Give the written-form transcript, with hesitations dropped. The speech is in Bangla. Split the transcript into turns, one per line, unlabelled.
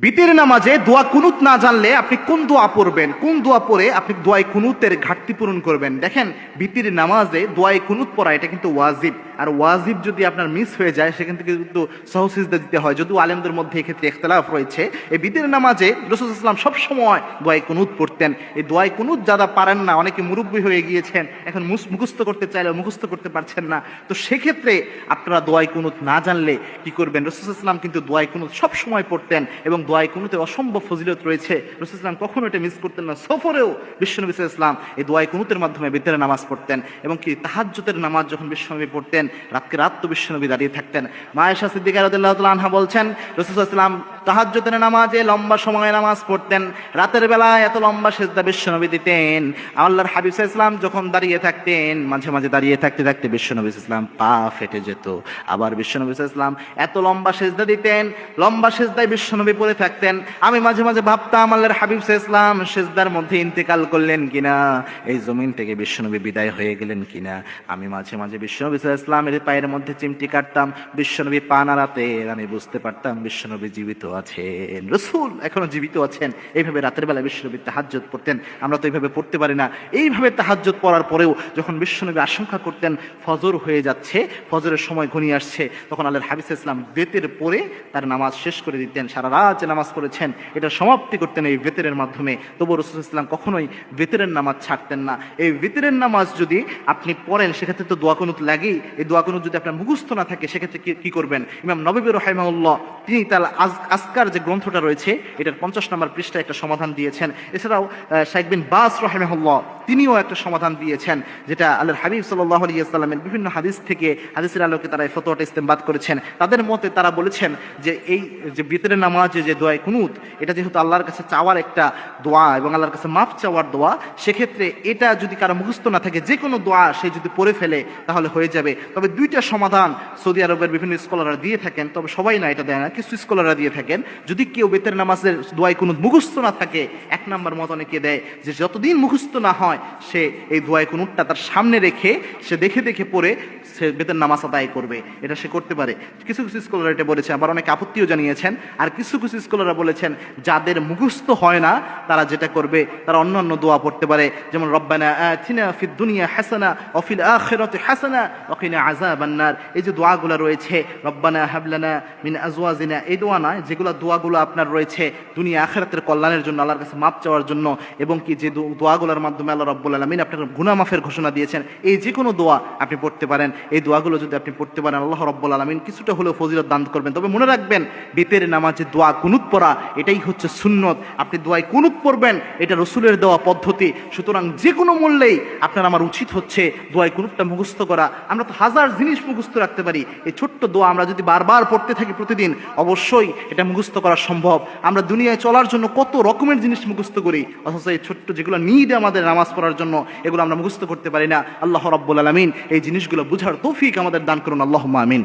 বিতির নামাজে দোয়া কুনুত না জানলে আপনি কোন দোয়া পড়বেন, কোন দোয়া পড়ে আপনি দোয়াই কুনুতের ঘাটতি পূরণ করবেন। দেখেন, বিতির নামাজে দোয়াই কুনুত পড়া এটা কিন্তু ওয়াজিব, আর ওয়াজিব যদি আপনার মিস হয়ে যায় সেখান থেকে কিন্তু সহসিজদা দিতে হয়। যদিও আলেমদের মধ্যে এক্ষেত্রে ইখতিলাফ রয়েছে। এই বিতির নামাজে রাসূল সাল্লাল্লাহু আলাইহি ওয়াসাল্লাম সবসময় দোয়াই কুনুত পড়তেন। এই দোয়াই কুনুত যারা পারেন না, অনেকে মুরব্বী হয়ে গিয়েছেন, এখন মুখস্থ করতে চাইলেও মুখস্থ করতে পারছেন না, তো সেক্ষেত্রে আপনারা দোয়াই কুনুত না জানলে কি করবেন? রাসূল সাল্লাল্লাহু আলাইহি ওয়াসাল্লাম কিন্তু দোয়াই কুনুত সবসময় পড়তেন এবং দোয়াই কুনুতে অসম্ভব ফজিলত রয়েছে। রাসূল সাল্লাল্লাহু আলাইহি ওয়াসাল্লাম কখনো এটা মিস করতেন না। সফরেও বিশ্বনবী সাল্লাল্লাহু আলাইহি ওয়াসাল্লাম এই দোয়াই কুনুতের মাধ্যমে বিতরের নামাজ পড়তেন এবং কি তাহাজ্জুদের নামাজ যখন বিশ্বনবী পড়তেন, রাত তো বিশ্বনবী দাঁড়িয়ে থাকতেন। মা আয়েশা সিদ্দিকা রাদিয়াল্লাহু তাআলা আনহা বলছেন, রাসূল সাল্লাল্লাহু আলাইহি ওয়াসাল্লাম তাহাজ্জুদের নামাজে লম্বা সময় নামাজ পড়তেন, রাতের বেলায় এত লম্বা সিজদা বিশ্বনবী দিতেন। আল্লাহর হাবিব সাল্লাল্লাহু আলাইহি ওয়াসাল্লাম যখন দাঁড়িয়ে থাকতেন, মাঝে মাঝে দাঁড়িয়ে থাকতে থাকতে বিশ্বনবী সাল্লাল্লাহু আলাইহি ওয়াসাল্লাম পা ফেটে যেত। আবার বিশ্বনবী সাল্লাল্লাহু আলাইহি ওয়াসাল্লাম এত লম্বা সিজদা দিতেন, লম্বা সিজদায় বিশ্বনবী পড়ে থাকতেন। আমি মাঝে মাঝে ভাবতাম আল্লাহর হাবিব সাল্লাল্লাহু আলাইহি ওয়াসাল্লাম সিজদার মধ্যে ইন্তেকাল করলেন কিনা, এই জমিন থেকে বিশ্বনবী বিদায় হয়ে গেলেন কিনা। আমি মাঝে মাঝে বিশ্বনবী সাল্লাল্লাহু আলাইহি ওয়াসাল্লামের পায়ের মধ্যে চিমটি কাটতাম, বিশ্বনবী পা নাড়াতেন, আমি বুঝতে পারতাম বিশ্বনবী জীবিত আছেন, রাসূল এখনো জীবিত আছেন। এইভাবে রাতের বেলা বিশ্বনবী তাহাজ্জুদ পড়তেন। আমরা তো এইভাবে পড়তে পারি না। এইভাবে তাহাজ্জুদ পড়ার পরেও যখন বিশ্বনবী আশঙ্কা করতেন ফজর হয়ে যাচ্ছে, ফজরের সময় ঘনিয়ে আসছে, তখন আল্লাহর হাবিব সাল্লাল্লাহু আলাইহি ওয়াসাল্লাম বেতের পরে তার নামাজ শেষ করে দিতেন। সারা রাত যে নামাজ পড়েছেন এটা সমাপ্তি করতেন এই বেতেরের মাধ্যমে। তবু রাসূল সাল্লাল্লাহু আলাইহি ওয়াসাল্লাম কখনোই বেতেরের নামাজ ছাড়তেন না। এই বেতেরের নামাজ যদি আপনি পড়েন সেক্ষেত্রে তো দোয়া কুনুত লাগেই। এই দোয়া কুনুত যদি আপনার মুখস্থ না থাকে সেক্ষেত্রে কি করবেন? ইমাম নববী রাহিমাহুল্লাহ তিনি তার আজকার যে গ্রন্থটা রয়েছে এটার 50 নম্বর পৃষ্ঠায় একটা সমাধান দিয়েছেন। এছাড়াও শাইখ বিন বাস রাহিমাহুল্লাহ তিনিও একটা সমাধান দিয়েছেন, যেটা আল্লাহর হাবিব সাল্লাল্লাহু আলাইহি ওয়াসাল্লামের বিভিন্ন হাদিস থেকে, হাদিসের আলোকে তারা এই ফতোয়াটা ইস্তেমবাদ করেছেন। তাদের মতে তারা বলেছেন যে এই যে বিতরের নামাজে যে দোয়া কুনুত, এটা যেহেতু আল্লাহর কাছে চাওয়ার একটা দোয়া এবং আল্লাহর কাছে মাফ চাওয়ার দোয়া, সেক্ষেত্রে এটা যদি কারো মুখস্থ না থাকে, যে কোনো দোয়া সে যদি পড়ে ফেলে তাহলে হয়ে যাবে। তবে দুইটা সমাধান সৌদি আরবের বিভিন্ন স্কলাররা দিয়ে থাকেন, তবে সবাই না এটা দেয় না, কিছু স্কলাররা দিয়ে থাকেন। যদি কেউ বেতের নামাজের দোয়া কুনুত মুখস্থ না থাকে, 1 নম্বর মত অনেকে দেয় যে যতদিন মুখস্থ না হয় সে এই দোয়া কুনুতটা তার সামনে রেখে সে দেখে দেখে পড়ে সে বেতের নামাজ আদায় করবে, এটা সে করতে পারে। কিছু কিছু স্কলার এটা বলেছেন, আবার অনেকে আপত্তিও জানিয়েছেন। আর কিছু কিছু স্কলাররা বলেছেন যাদের মুখস্থ হয় না তারা যেটা করবে, তারা অন্যান্য দোয়া পড়তে পারে, যেমন রব্বানা আতিনা ফিদ দুনিয়া হাসানা ওয়া ফিল আখিরাতি হাসানা ওয়া কিনা আযাবান নার। এই যে দোয়াগুলো রয়েছে, রব্বানা হাবলানা মিন আজওয়াজিনা, এই দোয়া নয়, যেগুলো দোয়াগুলো আপনার রয়েছে দুনিয়া আখিরাতের কল্যাণের জন্য, আল্লাহর কাছে মাপ চাওয়ার জন্য, এবং কি যে দোয়াগুলোর মাধ্যমে আল্লাহ রাব্বুল আলামিন আপনার গুনাহ মাফের ঘোষণা দিয়েছেন, এই যে কোনো দোয়া আপনি পড়তে পারেন। এই দোয়াগুলো যদি আপনি পড়তে পারেন আল্লাহ রাব্বুল আলামিন কিছুটা হলেও ফজিলত দান করবেন। তবে মনে রাখবেন, বেতের নামাজে দোয়া কুনুত পড়া এটাই হচ্ছে সুন্নত। আপনি দোয়ায় কুনুত পড়বেন, এটা রাসূলের দেওয়া পদ্ধতি। সুতরাং যে কোনো মূল্যেই আপনার আমার উচিত হচ্ছে দোয়ায় কুনুতটা মুখস্থ করা। আমরা তো হাজার জিনিস মুখস্থ রাখতে পারি, এই ছোট্ট দোয়া আমরা যদি বারবার পড়তে থাকি প্রতিদিন, অবশ্যই এটা মুখস্থ করা সম্ভব। আমরা দুনিয়ায় চলার জন্য কত রকমের জিনিস মুখস্থ করি, অথচ এই ছোট্ট যেগুলো নিড আমাদের নামাজ পড়ার জন্য, এগুলো আমরা মুখস্থ করতে পারি না। আল্লাহ রাব্বুল আলামিন এই জিনিসগুলো বুঝার তৌফিক আমাদের দান করুন। আল্লাহুম্মা আমিন।